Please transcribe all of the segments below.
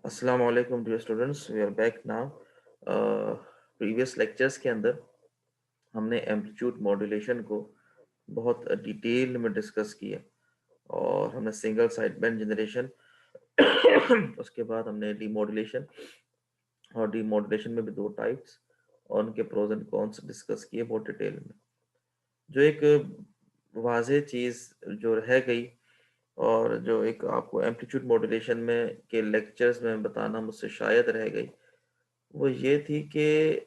अस्सलाम वालेकुम dear students, we are back now. Previous lectures के अंदर हमने एम्पलीट्यूड मॉड्यूलेशन को बहुत डिटेल में डिस्कस किया और हमने सिंगल साइड बैंड जनरेशन उसके बाद हमने डीमॉड्यूलेशन और डीमॉड्यूलेशन में भी दो टाइप्स और उनके प्रोज एंड कॉन्स डिस्कस किए बहुत डिटेल में। जो एक वाज़ेह चीज़ जो रह गई और जो एक आपको एम्पलीट्यूड मॉड्यूलेशन में के लेक्चर्स में बताना मुझसे शायद रह गई, वो ये थी कि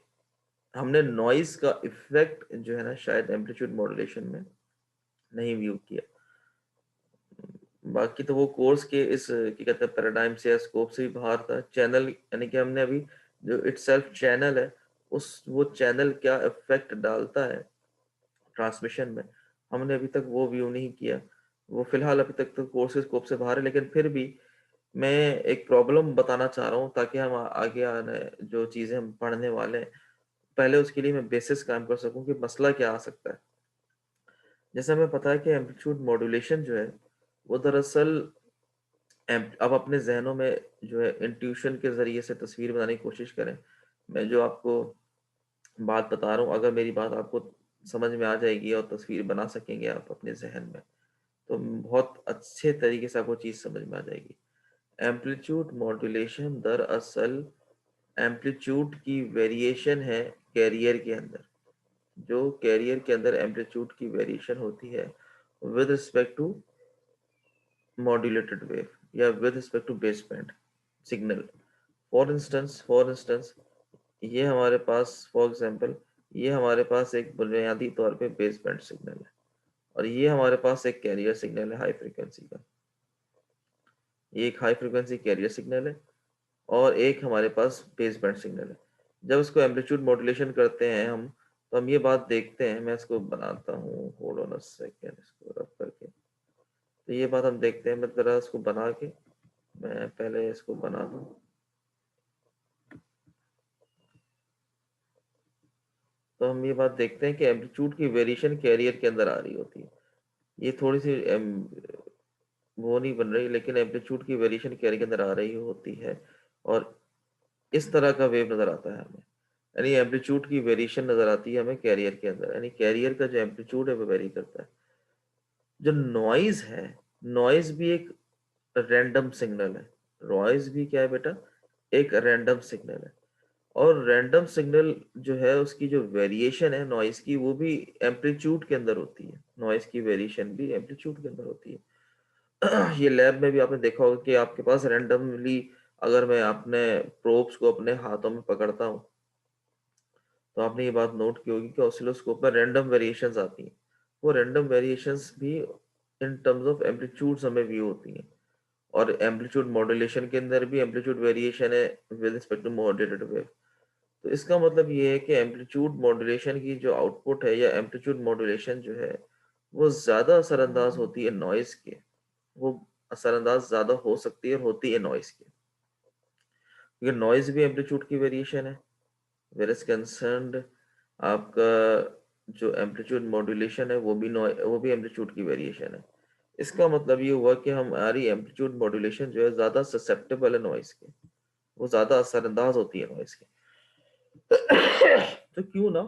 हमने नॉइज़ का इफ़ेक्ट जो है ना शायद एम्पलीट्यूड मॉड्यूलेशन में नहीं व्यू किया। बाकी तो वो कोर्स के इस क्या कहते हैं पैराडाइम से या स्कोप से भी बाहर था। चैनल यानी कि हमने अभी जो इटसेल्फ चैनल है, उस वो चैनल क्या इफ़ेक्ट डालता है ट्रांसमिशन में, हमने अभी तक वो व्यू नहीं किया। वो फ़िलहाल अभी तक तो कोर्स के स्कोप से बाहर है, लेकिन फिर भी मैं एक प्रॉब्लम बताना चाह रहा हूँ ताकि हम आगे आने जो चीज़ें हम पढ़ने वाले हैं, पहले उसके लिए मैं बेसिस कायम कर सकूँ कि मसला क्या आ सकता है। जैसे हमें पता है कि एम्पलीट्यूड मॉड्यूलेशन जो है, वो दरअसल अब अपने ज़हनों में जो है इंट्यूशन के ज़रिए से तस्वीर बनाने की कोशिश करें। मैं जो आपको बात बता रहा हूँ, अगर मेरी बात आपको समझ में आ जाएगी और तस्वीर बना सकेंगे आप अपने ज़हन में, तो बहुत अच्छे तरीके से आपको चीज़ समझ में आ जाएगी। एम्पलीट्यूड मॉड्यूलेशन दरअसल एम्पलीट्यूड की वेरिएशन है कैरियर के अंदर। जो कैरियर के अंदर एम्पलीट्यूड की वेरिएशन होती है with respect to modulated wave या with respect to base band signal. For instance ये हमारे पास फॉर एग्जांपल ये हमारे पास एक बुनियादी तौर पे बेस बैंड सिग्नल है और ये हमारे पास एक कैरियर सिग्नल है हाई फ्रीक्वेंसी का। ये एक हाई फ्रीक्वेंसी कैरियर सिग्नल है और एक हमारे पास बेस बैंड सिग्नल है। जब इसको एम्पलीट्यूड मॉड्यूलेशन करते हैं हम, तो हम ये बात देखते हैं, मैं इसको बनाता हूँ, होल्ड ऑन अ सेकेंड, इसको रब करके। तो ये बात हम देखते हैं, मैं ज़रा इसको बना के मैं पहले इसको बना दूँ। तो हम ये बात देखते हैं कि एम्पलीट्यूड की वेरिएशन कैरियर के अंदर आ रही होती है। ये थोड़ी सी वो नहीं बन रही, लेकिन एम्पलीट्यूड की वेरिएशन कैरियर के अंदर आ रही होती है और इस तरह का वेव नज़र आता है हमें। यानी एम्पलीट्यूड की वेरिएशन नज़र आती है हमें कैरियर के अंदर, यानी कैरियर का जो एम्पलीट्यूड है वो वेरी करता है। जो नॉइज़ है, नॉइज़ भी एक रैंडम सिग्नल है। नॉइज़ भी क्या है बेटा? एक रैंडम सिग्नल है और रैंडम सिग्नल जो है उसकी जो वेरिएशन है नॉइज़ की, वो भी एम्पलीट्यूड के अंदर होती है। नॉइज़ की वेरिएशन भी एम्पलीट्यूड के अंदर होती है। ये लैब में भी आपने देखा होगा कि आपके पास रैंडमली अगर मैं अपने प्रोब्स को अपने हाथों में पकड़ता हूँ, तो आपने ये बात नोट की होगी कि ऑसिलोस्कोप में रैंडम वेरिएशंस आती हैं। वो रैंडम वेरिएशंस भी इन टर्म्स ऑफ एम्पलीट्यूड्स हमें व्यू होती हैं और एम्पलीट्यूड मॉड्यूलेशन के अंदर भी एम्पलीट्यूड वेरिएशन है with respect to modulated wave. तो इसका मतलब ये है कि एम्पलीट्यूड मॉड्यूलेशन की जो आउटपुट है या एम्पलीट्यूड मॉड्यूलेशन जो है, वो ज़्यादा असरअंदाज होती है नॉइज़ के। वो असरअंदाज ज़्यादा हो सकती है और होती है नॉइज़ के, क्योंकि नॉइज़ भी एम्पलीट्यूड की वेरिएशन है। वेयर इज कंसर्न्ड आपका जो एम्पलीट्यूड मॉड्यूलेशन है वो भी एम्पलीट्यूड की वेरिएशन है। इसका मतलब ये हुआ कि हमारी एम्पलीट्यूड मॉड्यूलेशन जो है ज़्यादा ससेप्टेबल है नॉइज़ के, वो ज़्यादा असरअंदाज होती है नॉइज़ के। तो क्यों ना,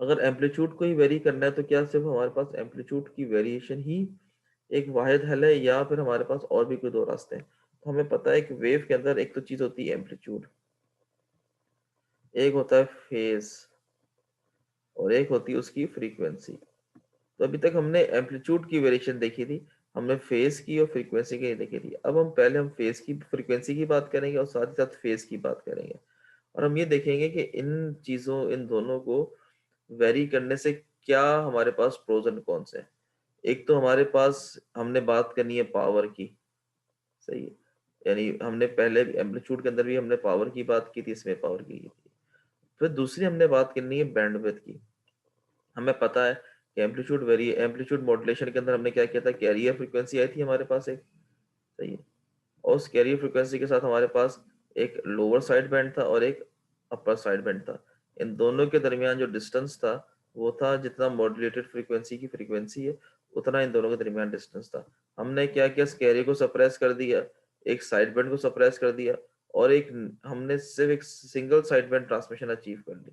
अगर एम्पलीट्यूड को ही वेरी करना है तो क्या सिर्फ हमारे पास एम्पलीट्यूड की वेरिएशन ही एक वाहिद हल है या फिर हमारे पास और भी कोई दो रास्ते हैं? तो हमें पता है कि वेव के अंदर एक तो चीज़ होती है एम्पलीट्यूड, एक होता है फेज और एक होती है उसकी फ्रीक्वेंसी। तो अभी तक हमने एम्पलीट्यूड की वेरिएशन देखी थी, हमने फेज की और फ्रीक्वेंसी की देखी थी। अब हम पहले हम फेज की फ्रीक्वेंसी की बात करेंगे और साथ ही साथ फेज की बात करेंगे और हम ये देखेंगे कि इन चीज़ों इन दोनों को वेरी करने से क्या हमारे पास प्रोज एंड कॉन्स है। एक तो हमारे पास हमने बात करनी है पावर की, सही है, यानी हमने पहले एम्पलीट्यूड के अंदर भी हमने पावर की बात की थी, इसमें पावर की थी। फिर दूसरी हमने बात करनी है बैंडविड्थ की। हमें पता है कि एम्पलीट्यूड मॉड्यूलेशन के अंदर हमने क्या किया था, कैरियर फ्रीक्वेंसी आई थी हमारे पास एक, सही है, और उस कैरियर फ्रीक्वेंसी के साथ हमारे पास एक लोअर साइड बैंड था और एक अपर साइड बैंड था। इन दोनों के दरमियान जो डिस्टेंस था वो था जितना मॉड्यूलेटेड फ्रीक्वेंसी की फ्रीक्वेंसी है, उतना इन दोनों के दरमियान डिस्टेंस था। हमने क्या किया, इस कैरियर को सप्रेस कर दिया, एक साइड बैंड को सप्रेस कर दिया, और एक हमने सिर्फ एक single side band transmission achieve कर ली,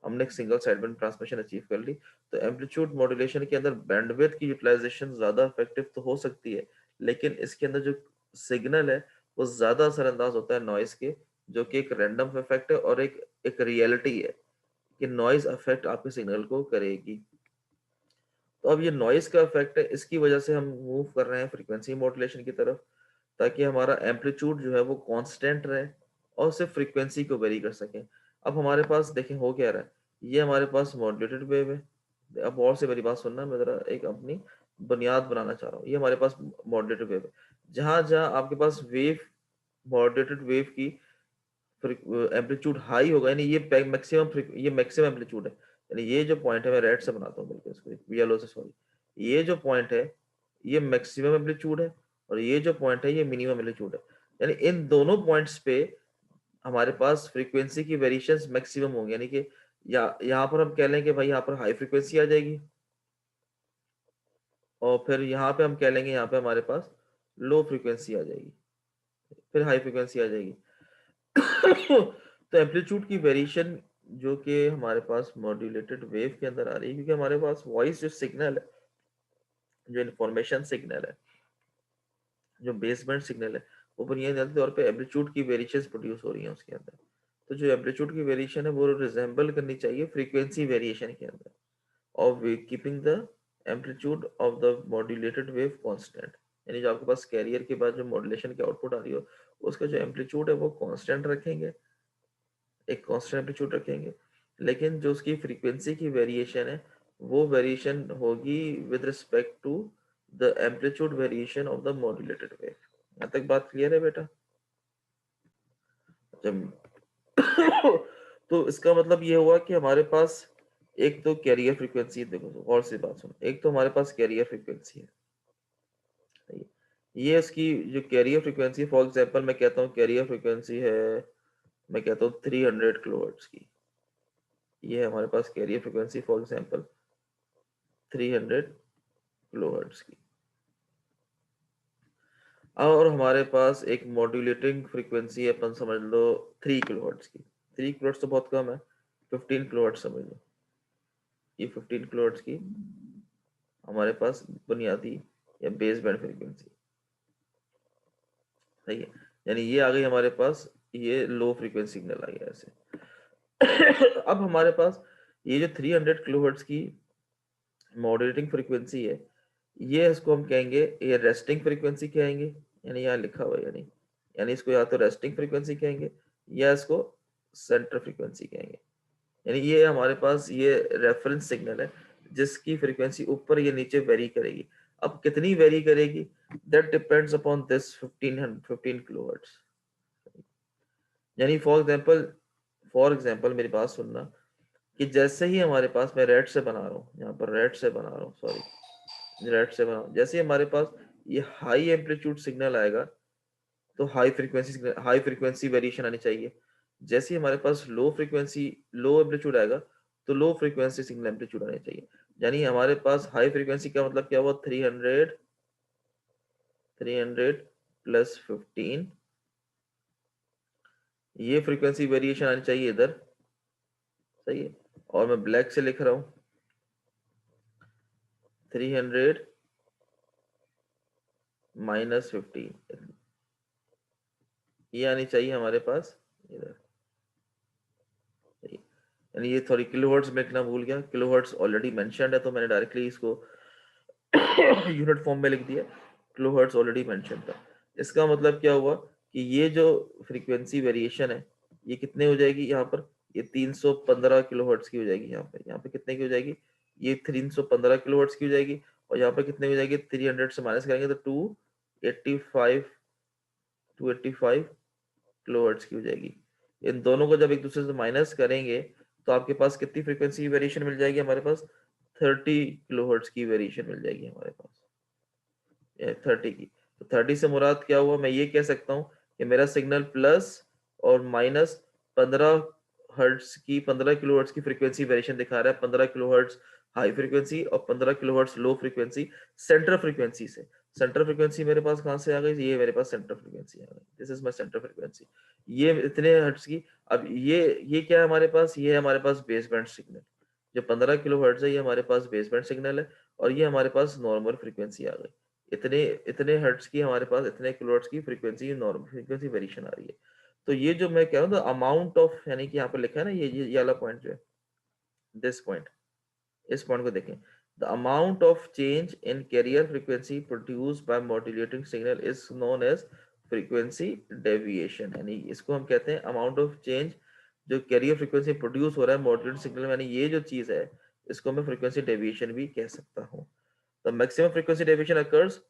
हमने एक single side band transmission achieve कर ली। तो एम्पलीट्यूड मॉड्यूलेशन के अंदर बैंडविड्थ की यूटिलाइजेशन ज्यादा इफेक्टिव तो हो सकती है, लेकिन इसके अंदर जो सिग्नल है वो ज्यादा असरअंदाज होता है नॉइस के, जो कि एक रैंडम इफेक्ट है और एक रियलिटी है कि नॉइज अफेक्ट आपके सिग्नल को करेगी। तो अब ये नॉइस का इफेक्ट है, इसकी वजह से हम मूव कर रहे हैं फ्रीक्वेंसी मॉड्यूलेशन की तरफ, ताकि हमारा एम्पलीट्यूड जो है वो कांस्टेंट रहे और सिर्फ फ्रीक्वेंसी को वेरी कर सकें। अब हमारे पास देखें हो क्या रहा है, ये हमारे पास मॉड्यूलेटेड वेव है। अब और से मेरी बात सुनना, मैं जरा एक अपनी बुनियाद बनाना चाह रहा हूँ। ये हमारे पास मॉड्यूलेटेड वेव है, जहां जहां आपके पास वेव, मॉड्यूलेटेड वेव की एम्पलीट्यूड हाई होगा, यानी ये मैक्सिमम, ये मैक्सिमम एम्पलीट्यूड है, यानी ये जो पॉइंट है, मैं रेड से बनाता हूँ बल्कि इसको येलो से, सॉरी, ये जो पॉइंट है ये मैक्सिमम एम्पलीट्यूड है, और ये जो पॉइंट है ये मिनिमम एम्पलीट्यूड है। यानी इन दोनों पॉइंट्स पे हमारे पास फ्रीक्वेंसी की वेरिएशंस मैक्सिमम होंगे, यानी कि यहाँ पर हम कह लें कि भाई यहाँ पर हाई फ्रीक्वेंसी आ जाएगी, और फिर यहाँ पे हम कह लेंगे यहाँ पे हमारे पास लो फ्रीक्वेंसी आ जाएगी, फिर हाई फ्रीक्वेंसी आ जाएगी। तो एम्पलीट्यूड की वेरिएशन जो कि हमारे पास मॉड्यूलेटेड वेव के अंदर आ रही है, क्योंकि हमारे पास वॉइस जो सिग्नल है, जो इंफॉर्मेशन सिग्नल है, जो बेसबैंड सिग्नल है, वो बुनियादी तौर पे एम्पलीट्यूड की वेरिएशंस प्रोड्यूस हो रही हैं उसके अंदर। तो जो एम्पलीट्यूड की वेरिएशन है वो रिजेंबल करनी चाहिए फ्रीक्वेंसी वेरिएशन के अंदर, और keeping the amplitude of the modulated wave constant, यानी जो आपके पास कैरियर के बाद जो मॉड्यूलेशन की आउटपुट आ रही हो, उसका जो एम्पलीट्यूड है वो कांस्टेंट रखेंगे, एक कांस्टेंट एम्पलीट्यूड रखेंगे, लेकिन जो उसकी फ्रीक्वेंसी की वेरिएशन है वो वेरिएशन होगी with respect to the amplitude variation of the modulated wave. यहाँ तक बात क्लियर है बेटा? जब तो इसका मतलब ये हुआ कि हमारे पास एक तो कैरियर फ्रीक्वेंसी, देखो और सी बात सुनो, एक तो हमारे पास कैरियर फ्रीक्वेंसी है, सही है? ये इसकी जो कैरियर फ्रीक्वेंसी, फॉर एग्जांपल मैं कहता हूँ कैरियर फ्रीक्वेंसी है, मैं कहता हूँ 300 किलोहर्ट्ज की, ये है हमारे पास carrier frequency for example 300 kilohertz की। और हमारे पास एक मॉड्यूलेटिंग फ्रीक्वेंसी है, अपन समझ लो 3 किलोहर्ट्ज की। 3 किलोहर्ट्ज तो बहुत कम है, 15 किलोहर्ट्ज समझ लो, ये 15 किलोहर्ट्ज की हमारे पास बुनियादी या बेस बैंड फ्रीक्वेंसी, सही है? यानी ये आ गई हमारे पास, ये लो फ्रीक्वेंसी सिग्नल आ गया ऐसे। अब हमारे पास ये जो 300 किलोहर्ट्ज की मॉड्यूलेटिंग फ्रीक्वेंसी है, ये इसको हम कहेंगे, ये रेस्टिंग फ्रीक्वेंसी कहेंगे, यानी यहाँ लिखा हुआ है, यानी यानी इसको या तो रेस्टिंग फ्रीक्वेंसी कहेंगे या इसको सेंटर फ्रीक्वेंसी कहेंगे। यानी ये हमारे पास ये रेफरेंस सिग्नल है जिसकी फ्रीक्वेंसी ऊपर या नीचे वेरी करेगी। अब कितनी वेरी करेगी, that depends upon this 15 kilohertz. यानी फॉर एग्जांपल मेरी बात सुनना, कि जैसे ही हमारे पास, मैं रेड से बना रहा हूँ, यहाँ पर रेड से बना रहा हूँ, सॉरी, रेड से बना रहा हूँ, जैसे ही हमारे पास ये हाई एम्पलीट्यूड सिग्नल आएगा तो हाई फ्रीक्वेंसी वेरिएशन आनी चाहिए। जैसे ही हमारे पास लो एम्पलीट्यूड आएगा तो लो फ्रीक्वेंसी सिग्नल एम्पलीट्यूड आनी चाहिए। यानी हमारे पास हाई फ्रीक्वेंसी का मतलब क्या हुआ, 300 प्लस 15, ये फ्रीक्वेंसी वेरिएशन आनी चाहिए इधर, सही है? और मैं ब्लैक से लिख रहा हूँ 300 माइनस 15, ये आनी चाहिए हमारे पास इधर, सही है? यानी ये थोड़ी किलोहर्ट्ज में लिखना भूल गया, किलोहर्ट्ज ऑलरेडी मेंशन्ड है तो मैंने डायरेक्टली इसको यूनिट फॉर्म में लिख दिया, किलोहर्ट्ज ऑलरेडी मेंशन था। इसका मतलब क्या हुआ कि ये जो फ्रीक्वेंसी वेरिएशन है ये कितने हो जाएगी यहाँ पर, ये 315 किलोहर्ट्ज की हो जाएगी। यहाँ पे कितने की हो जाएगी, ये 315 किलोहर्ट्ज की हो जाएगी, और यहाँ पे कितने हो जाएगी, 300 से माइनस करेंगे तो 285 किलोहर्ट्ज की हो जाएगी। इन दोनों को जब एक दूसरे से माइनस करेंगे तो आपके पास कितनी फ्रीक्वेंसी वेरिएशन मिल जाएगी, हमारे पास 30 किलोहर्ट्ज की वेरिएशन मिल जाएगी हमारे पास, 30 की। तो 30 से मुराद क्या हुआ, मैं ये कह सकता हूँ कि मेरा सिग्नल प्लस और माइनस 15 हर्ट्ज की, 15 किलोहर्ट्ज की फ्रीक्वेंसी वेरिएशन दिखा रहा है। 15 किलोहर्ट्ज हाई फ्रीक्वेंसी और 15 kilohertz low frequency centre frequency से। सेंटर फ्रीक्वेंसी मेरे पास कहाँ से आ गई, ये मेरे पास सेंटर फ्रीक्वेंसी आ गई, this is my centre frequency, ये इतने हर्ट्ज की। अब ये क्या है हमारे पास, ये है हमारे पास बेस बैंड सिग्नल, जो 15 किलो हर्ट्ज है, ये हमारे पास बेस बैंड सिग्नल है, और ये हमारे पास नॉर्मल फ्रीक्वेंसी आ गई। इतने इतने हर्ट्ज की हमारे पास, इतने किलो हर्ट्ज की फ्रीक्वेंसी, नॉर्मल फ्रीक्वेंसी वेरिएशन आ रही है। तो ये जो मैं कह रहा हूँ अमाउंट ऑफ, यानी कि यहाँ पर लिखा है ना, ये वाला पॉइंट जो है, दिस पॉइंट, इस पॉइंट को देखें, the amount of change in carrier frequency produced by modulating signal is known as frequency deviation. यानी इसको हम कहते हैं अमाउंट ऑफ चेंज, जो कैरियर फ्रीक्वेंसी प्रोड्यूस हो रहा है मॉड्यूलेटिंग सिग्नल, यानी ये जो चीज है, इसको मैं फ्रीक्वेंसी डेविएशन भी कह सकता हूँ। The maximum frequency deviation occurs,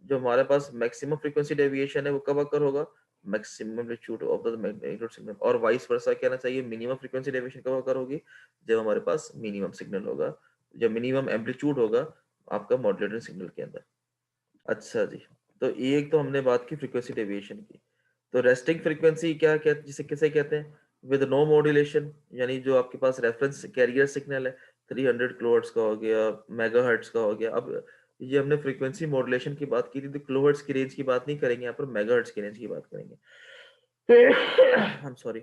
जो हमारे पास मैक्सिमम फ्रीक्वेंसी डेविएशन है वो कब अकर होगा, maximum amplitude of the magnitude signal, और वाइस वर्सा कहना चाहिए, मिनिमम फ्रीक्वेंसी डेविएशन कब अकर होगी, जब हमारे पास मिनिमम सिग्नल होगा, जब मिनिमम एम्पलीट्यूड होगा आपका मॉड्यूलेटेड सिग्नल के अंदर। अच्छा जी, तो ये एक तो हमने बात की फ्रीक्वेंसी डेविएशन की। तो रेस्टिंग फ्रीक्वेंसी क्या कहते, जिसे किसे कहते हैं, विद नो मॉड्यूलेशन, यानी जो आपके पास रेफरेंस कैरियर सिग्नल है 300 किलोहर्ट्ज का हो गया, मेगाहर्ट्ज का हो गया। अब ये हमने फ्रीक्वेंसी मॉड्यूलेशन की बात की थी, तो किलोहर्ट्ज की रेंज की बात नहीं करेंगे, यहाँ पर मेगाहर्ट्ज की रेंज की बात करेंगे। I am sorry.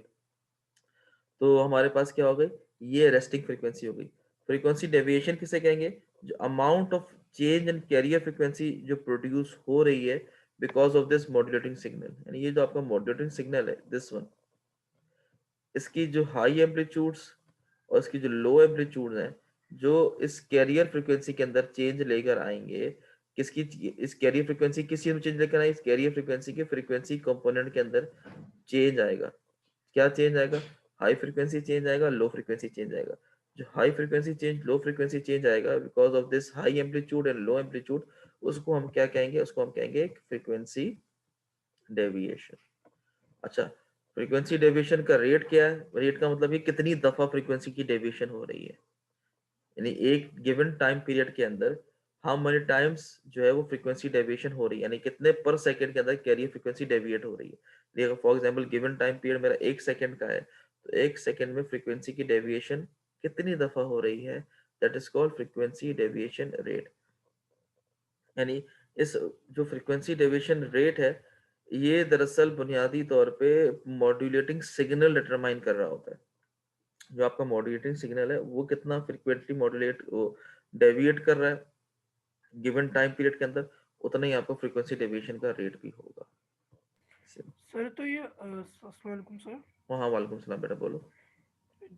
तो हमारे पास क्या हो गई, ये रेस्टिंग फ्रीक्वेंसी हो गई। फ्रीक्वेंसी डेविएशन किसे कहेंगे, जो amount of change in carrier frequency जो प्रोड्यूस हो रही है because of this modulating signal, यानी ये जो आपका मॉड्यूलेटिंग सिग्नल है दिस वन, इसकी जो हाई एम्पलीट्यूड्स और इसकी जो लो एम्पलीट्यूड हैं, जो इस कैरियर फ्रीक्वेंसी के अंदर चेंज लेकर आएंगे, किसकी, इस कैरियर फ्रीक्वेंसी किस चीज में चेंज लेकर आए, इस कैरियर फ्रीक्वेंसी के फ्रीक्वेंसी कंपोनेंट के अंदर चेंज आएगा। क्या चेंज आएगा, हाई फ्रीक्वेंसी चेंज आएगा, लो फ्रीक्वेंसी चेंज आएगा। जो high frequency change, low frequency change आएगा because of this high amplitude and low amplitude, उसको हम क्या कहेंगे, उसको हम कहेंगे फ्रीक्वेंसी डेविएशन। अच्छा, फ्रीक्वेंसी डेविएशन का रेट क्या है, रेट का मतलब ये कितनी दफा फ्रीक्वेंसी की डेविएशन हो रही है, यानी एक गिवन टाइम पीरियड के अंदर हाउ मेनी टाइम्स जो है वो फ्रीक्वेंसी डेविएशन हो रही है, यानी कितने पर सेकंड के अंदर कैरियर फ्रीक्वेंसी डेविएट हो रही है। देखो for example given time period मेरा 1 सेकंड का है, तो 1 सेकंड में फ्रीक्वेंसी की डेविएशन कितनी दफा हो रही है, that is called frequency deviation rate. यानी इस जो फ्रीक्वेंसी डेविएशन रेट है, ये दरअसल बुनियादी तौर पे मॉड्यूलेटिंग सिग्नल डिटरमाइन कर रहा होता है। जो आपका मॉड्यूलेटिंग सिग्नल है वो कितना फ्रिक्वेंटली मॉड्यूलेट डेविएट कर रहा है गिवन टाइम पीरियड के अंदर, उतना ही आपको फ्रीक्वेंसी डेविएशन का रेट भी होगा। सर तो ये अस्सलाम वालेकुम सर। हाँ, वालेकुम सलाम बेटा, बोलो।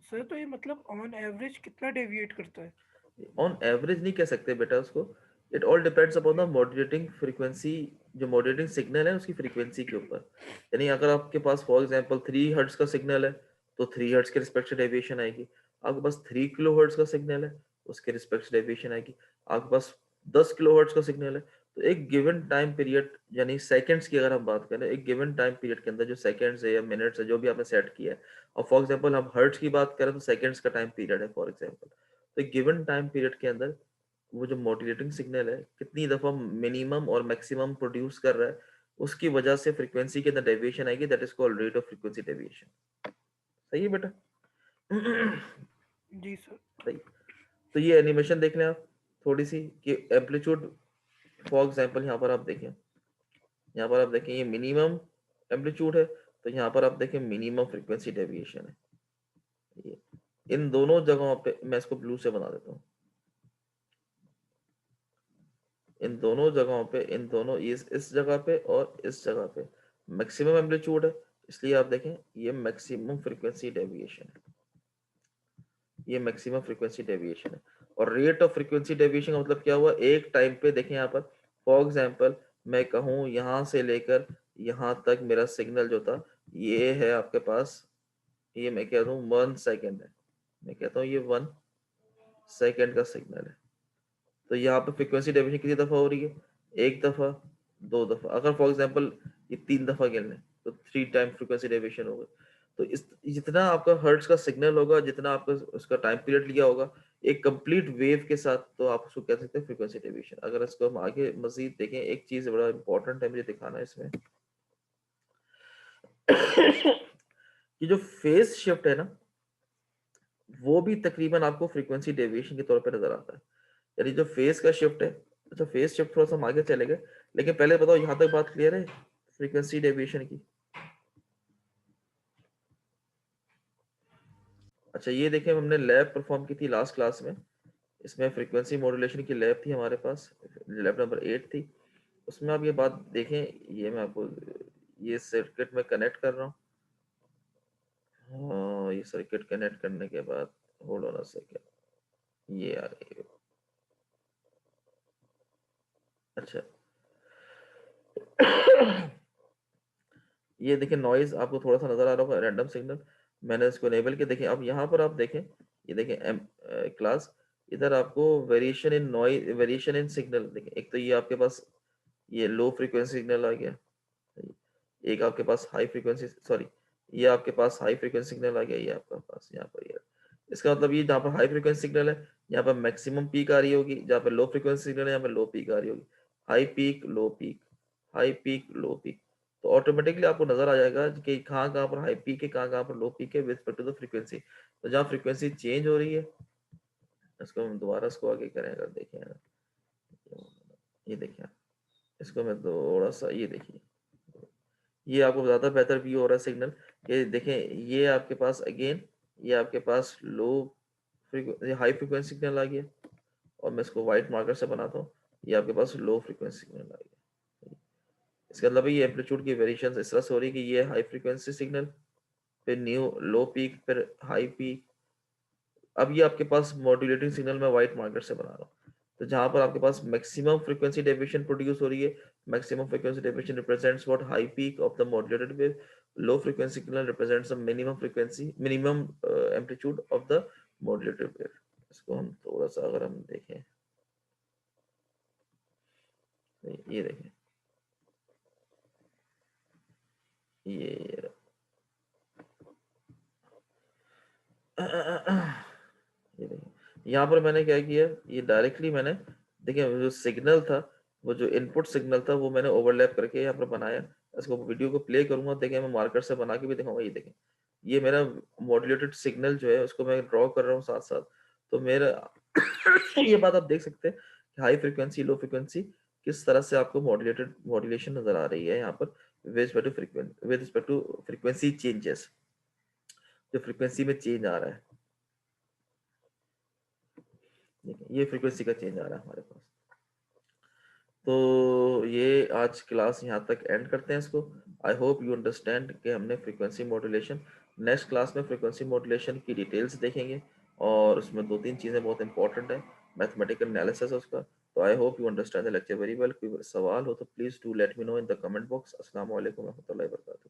सर तो ये मतलब ऑन एवरेज कितना डेविएट करता है? ऑन एवरेज नहीं कह सकते बेटा उसको, it all depends upon the modulating frequency, जो मॉड्यूलेटिंग सिग्नल है उसकी फ्रीक्वेंसी के ऊपर। यानी अगर आपके पास फॉर एग्जांपल 3 हर्ट्ज का सिग्नल है, तो 3 हर्ट्ज के रिस्पेक्ट से डेविएशन आएगी। आपके पास 3 किलो हर्ट्ज का सिग्नल है, उसके रिस्पेक्ट से डेविएशन आएगी। आपके पास 10 किलो हर्ट्ज का सिग्नल है, तो एक गिवन टाइम पीरियड, यानी सेकंड्स की अगर हम बात करें, एक गिवन टाइम पीरियड के अंदर जो सेकंड्स है या मिनट्स है जो भी आपने सेट किया है, और फॉर एग्जांपल हम हर्ट्ज की बात करें तो सेकंड्स का टाइम पीरियड है फॉर एग्जांपल, तो गिवन टाइम पीरियड के अंदर वो जो मोटिवेटिंग सिग्नल है कितनी दफा मिनिमम और मैक्सिमम प्रोड्यूस कर रहा है, उसकी वजह से फ्रीक्वेंसी के अंदर डेविएशन आएगी, that is called rate of frequency deviation. सही है बेटा। जी सर। सही। तो ये एनिमेशन देख लें आप थोड़ी सी, कि एम्पलीट्यूड फॉर एग्जांपल यहाँ पर आप देखें, यहाँ पर आप देखें ये मिनिमम एम्पलीट्यूड है, तो यहाँ पर आप देखें मिनिमम फ्रीक्वेंसी डेविएशन है। ये इन दोनों जगहों पे मैं इसको ब्लू से बना देता हूँ, इन दोनों जगहों पे, इन दोनों इस जगह पे और इस जगह पे मैक्सिमम एम्पलीट्यूड है, इसलिए आप देखें ये मैक्सिमम फ्रीक्वेंसी डेविएशन है, ये मैक्सिमम फ्रीक्वेंसी डेविएशन है। और रेट ऑफ फ्रीक्वेंसी डेविएशन का मतलब क्या हुआ, एक टाइम पे देखें यहाँ पर फॉर एग्जांपल मैं कहूँ यहाँ से लेकर यहाँ तक मेरा सिग्नल जो था, ये है आपके पास, ये मैं कह दूँ 1 सेकेंड है, मैं कहता हूँ ये 1 सेकेंड का सिग्नल है। तो यहाँ पे फ्रीक्वेंसी डेविएशन कितनी दफा हो रही है, एक दफा, दो दफा, अगर फॉर एग्जांपल ये 3 दफा गिन लें तो 3 टाइम फ्रीक्वेंसी डेविएशन होगा। तो इस जितना आपका हर्ट्ज का सिग्नल होगा, जितना आपका उसका टाइम पीरियड लिया होगा एक कंप्लीट वेव के साथ, तो आप उसको कह सकते हैं फ्रीक्वेंसी डेविएशन। अगर इसको हम आगे मजीद देखें, एक चीज बड़ा इंपॉर्टेंट है मुझे दिखाना है इसमें, कि जो फेज शिफ्ट है ना, वो भी तकरीबन आपको फ्रीक्वेंसी डेविएशन के तौर पर नजर आता है। यानी जो फेज का शिफ्ट है, अच्छा फेज शिफ्ट थोड़ा सा हम आगे चले गए, लेकिन पहले बताओ यहाँ तक बात क्लियर है फ्रीक्वेंसी डेविएशन की? अच्छा ये देखें, हमने लैब परफॉर्म की थी लास्ट क्लास में, इसमें फ्रीक्वेंसी मॉड्यूलेशन की लैब थी हमारे पास, लैब नंबर 8 थी। उसमें आप ये बात देखें, ये मैं आपको ये सर्किट में कनेक्ट कर रहा हूँ। हाँ ये सर्किट कनेक्ट करने के बाद, होल्ड ऑन अ सेकेंड, ये आ रही है। अच्छा ये देखिए नॉइज आपको थोड़ा सा नजर आ रहा होगा, रैंडम सिग्नल, मैंने इसको इनेबल किया। देखें अब यहाँ पर आप देखें, ये देखें एम क्लास, इधर आपको variation in noise, variation in signal देखें। एक तो ये आपके पास ये लो फ्रीक्वेंसी सिग्नल आ गया, एक आपके पास हाई फ्रीक्वेंसी, सॉरी ये आपके पास हाई फ्रीक्वेंसी सिग्नल आ गया, ये आपका पास यहाँ पर ये। इसका मतलब ये जहाँ पर हाई फ्रीक्वेंसी सिग्नल है यहाँ पर मैक्सिमम पीक आ रही होगी, जहाँ पर लो फ्रीक्वेंसी सिग्नल है यहाँ पर लो पीक आ रही होगी। हाई पीक लो पीक, हाई पीक लो पीक, तो ऑटोमेटिकली आपको नजर आ जाएगा कि कहाँ कहाँ पर हाई पीक है, कहाँ कहाँ पर लो पीक है with respect to the frequency. तो जहाँ फ्रीक्वेंसी चेंज हो रही है, इसको हम दोबारा इसको आगे करें, अगर देखें ना, ये देखिए, इसको मैं थोड़ा सा, ये देखिए, ये आपको ज़्यादा बेहतर व्यू हो रहा है सिग्नल। ये देखें, ये आपके पास अगेन, ये आपके पास लो हाई फ्रीक्वेंसी सिग्नल आ गया, और मैं इसको व्हाइट मार्कर से बनाता हूँ, ये आपके पास लो फ्रीक्वेंसी सिग्नल आ गया। इसका मतलब ये एम्पलीट्यूड की वेरिएशन इस तरह से हो रही है कि ये हाई फ्रीक्वेंसी सिग्नल, फिर न्यू लो पीक, फिर हाई पीक। अब ये आपके पास मॉड्यूलेटिंग सिग्नल में व्हाइट मार्कर से बना रहा हूँ, तो जहां पर आपके पास मैक्सिमम फ्रीक्वेंसी डेविएशन प्रोड्यूस हो रही है, maximum frequency deviation represents what high peak of the modulated wave, low frequency signal represents the minimum frequency, minimum amplitude of the modulated wave. इसको हम थोड़ा सा अगर हम देखें, ये देखें, ये ये देखिए यहाँ पर मैंने क्या किया, ये डायरेक्टली मैंने, देखिए जो सिग्नल था, वो जो इनपुट सिग्नल था वो मैंने ओवरलैप करके यहाँ पर बनाया। इसको वीडियो को प्ले करूंगा, देखिए मैं मार्कर से बना के भी दिखाऊंगा। ये देखें, ये मेरा मॉड्यूलेटेड सिग्नल जो है उसको मैं ड्रॉ कर रहा हूँ साथ साथ। तो मेरा ये बात आप देख सकते हैं कि हाई फ्रिक्वेंसी लो फ्रिक्वेंसी किस तरह से आपको मॉड्यूलेटेड मॉड्यूलेशन नजर आ रही है यहाँ पर, with respect to frequency changes, जो फ्रिक्वेंसी में चेंज आ रहा है। देखिए ये फ्रीक्वेंसी का चेंज आ रहा है हमारे पास। तो ये आज क्लास यहाँ तक एंड करते हैं इसको। आई होप यू अंडरस्टैंड कि हमने फ्रीक्वेंसी मॉड्यूलेशन, नेक्स्ट क्लास में फ्रीक्वेंसी मॉड्यूलेशन की डिटेल्स देखेंगे, और उसमें दो तीन चीज़ें बहुत इंपॉर्टेंट है, मैथमेटिकल एनालिसिस है उसका। तो I hope you understand the lecture very well. कोई सवाल हो तो please do let me know in the comment box. अस्सलाम वालेकुम रहमतुल्लाहि व बरकातुहू।